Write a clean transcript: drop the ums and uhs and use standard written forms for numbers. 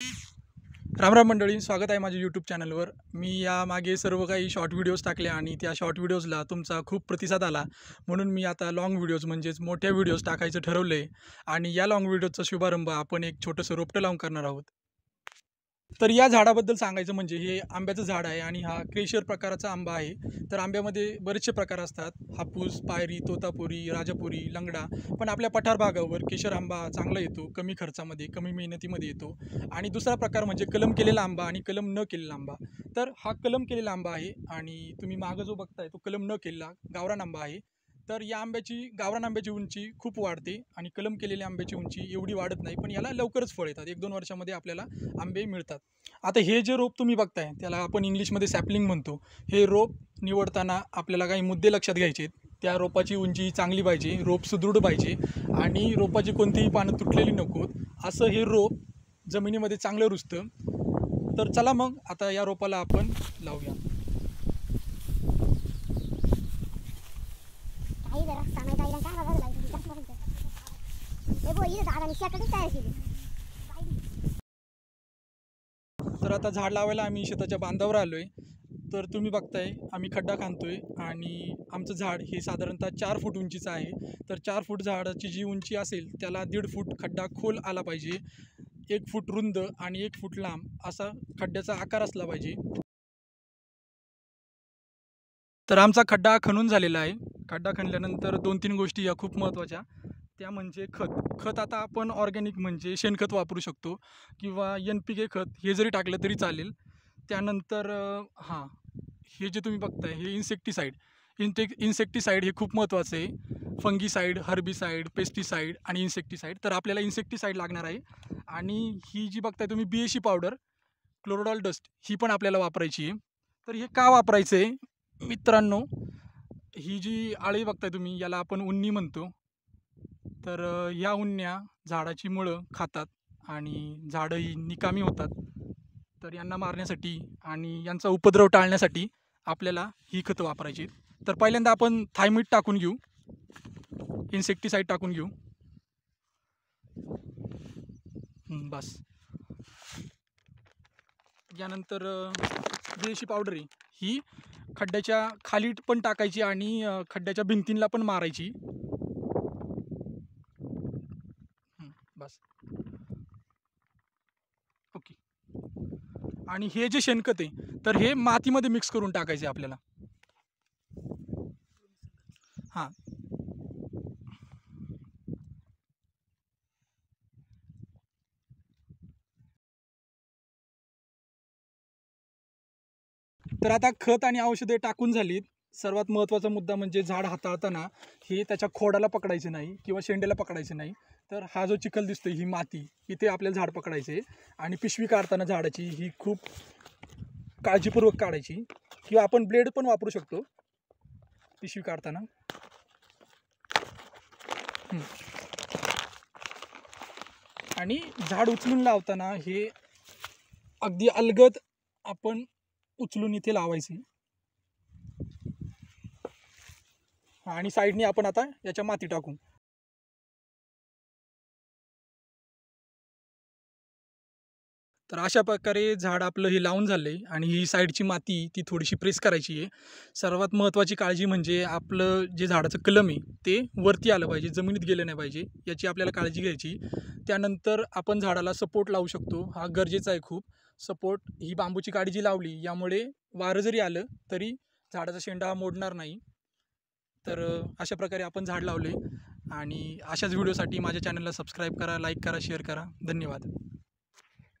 रामराम मंडळी, स्वागत आहे माझ्या यूट्यूब चॅनलवर। मी यामागे सर्व काही शॉर्ट व्हिडिओज टाकले आणि त्या शॉर्ट व्हिडिओजला तुमचा खूप प्रतिसाद आला, म्हणून मी आता लाँग व्हिडिओज म्हणजेच मोठ्या व्हिडिओज टाकायचं ठरवलं आहे। आणि या लाँग व्हिडिओचा शुभारंभ आपण एक छोटंसं रोपटं लावून करणार आहोत। तर या झाडाबद्दल सांगायचं म्हणजे हे आंब्याचं झाड आहे आणि हा केशर प्रकाराचा आंबा आहे। तर आंब्यामध्ये बरेचसे प्रकार असतात, हापूस, पायरी, तोतापुरी, राजापुरी, लंगडा। पण आपल्या पठार भागावर केशर आंबा चांगला येतो, कमी खर्चामध्ये, कमी मेहनतीमध्ये येतो। आणि दुसरा प्रकार म्हणजे कलम केलेला आंबा आणि कलम न केलेला आंबा। तर हा कलम केलेला आंबा आहे आणि तुम्ही मागं जो बघताय तो कलम न केलेला गावरान आंबा आहे। तर या गावरान आंब्याची उंची खूप वाढते आणि कलम केलेल्या आंब्याची उंची एवढी वाढत नाही, पण याला लवकरच फळ येतात, 1-2 वर्षामध्ये आपल्याला आंबे मिळतात। आता हे जे रोप तुम्ही बघताय त्याला आपण इंग्लिशमध्ये सॅपलिंग म्हणतो। हे रोप निवडताना आपल्याला काही मुद्दे लक्षात घ्यायचे आहेत। त्या रोपाची उंची चांगली पाहिजे, रोप सुदृढ पाहिजे आणि रोपाची कोणतीही पानं तुटलेली नकोत, असं हे रोप जमिनीमध्ये चांगलं रुजतं। तर चला मग आता या रोपाला आपण लावूया। तर आता झाड लावायला आम्ही शेताच्या बांधावर आलोय। तर तुम्ही बघताय आम्ही खड्डा खांदतोय आणि आमचं झाड हे साधारणतः 4 फूट उंचीचं आहे। तर 4 फूट झाडाची जी उंची असेल त्याला 1.5 फूट खड्डा खोल आला पाहिजे, 1 फूट रुंद आणि 1 फूट लांब असा खड्ड्याचा आकार असला पाहिजे। तर आमचा खड्डा खणून झालेला आहे। खड्डा खणल्यानंतर 2-3 गोष्टी या खूप महत्त्वाच्या, त्या म्हणजे खत आता आपण ऑर्गॅनिक म्हणजे शेणखत वापरू शकतो किंवा NPK खत हे जरी टाकलं तरी चालेल। त्यानंतर हे जे तुम्ही बघताय हे इन्सेक्टिसाईड हे खूप महत्त्वाचं आहे। फंगीसाईड, हर्बिसाईड, पेस्टिसाईड आणि इन्सेक्टिसाईड। तर आपल्याला इन्सेक्टिसाईड लागणार आहे आणि ही जी बघताय तुम्ही BAC पावडर, क्लोरोडॉल डस्ट ही पण आपल्याला वापरायची आहे। तर हे का वापरायचं आहे मित्रांनो, ही जी आळी बघताय तुम्ही याला आपण उन्नी म्हणतो। तर या उन्न्या झाडाची मुळं खातात आणि झाडं ही निकामी होतात। तर यांना मारण्यासाठी आणि यांचा उपद्रव टाळण्यासाठी आपल्याला ही खतं वापरायची। तर पहिल्यांदा आपण थायमिट टाकून घेऊ, इन्सेक्टिसाईड टाकून घेऊ, बस। यानंतर BAC पावडर आहे ही खड्ड्याच्या खाली पण टाकायची आणि खड्ड्याच्या भिंतींना पण मारायची, बस, ओके। आणि हे जे शेणखत आहे तर हे मातीमध्ये मिक्स करून टाकायचे आपल्याला। हां, तर आता खत आणि औषधे टाकून झालीत। सर्वात महत्त्वाचा मुद्दा म्हणजे झाड हाताळताना हे त्याच्या खोडाला पकडायचं नाही किंवा शेंड्याला पकडायचं नाही। तर हा जो चिखल दिसतोय ही माती, इथे आपल्याला झाड पकडायचं आहे आणि पिशवी काढताना झाडाची ही खूप काळजीपूर्वक काढायची किंवा आपण ब्लेड पण वापरू शकतो पिशवी काढताना। आणि झाड उचलून लावताना हे अगदी अलगद आपण उचलून इथे लावायची आणि साईडने आपण आता याच्या माती टाकू। तर अशा प्रकारे झाड आपलं हे लावून झालं आहे आणि ही साईडची माती ती थोडीशी प्रेस करायची आहे। सर्वात महत्त्वाची काळजी म्हणजे आपलं जे झाडाचं कलम आहे ते वरती आलं पाहिजे, जमिनीत गेलं नाही पाहिजे, याची आपल्याला काळजी घ्यायची। त्यानंतर आपण झाडाला सपोर्ट लावू शकतो, हा गरजेचा आहे खूप। सपोर्ट ही बांबूची काडी जी लावली यामुळे वारं जरी आलं तरी झाडाचा शेंडा मोडणार नाही। तर अशा प्रकारे आपण झाड लावले आणि अशाच व्हिडिओसाठी माझ्या चॅनलला सबस्क्राईब करा, लाईक करा, शेअर करा। धन्यवाद।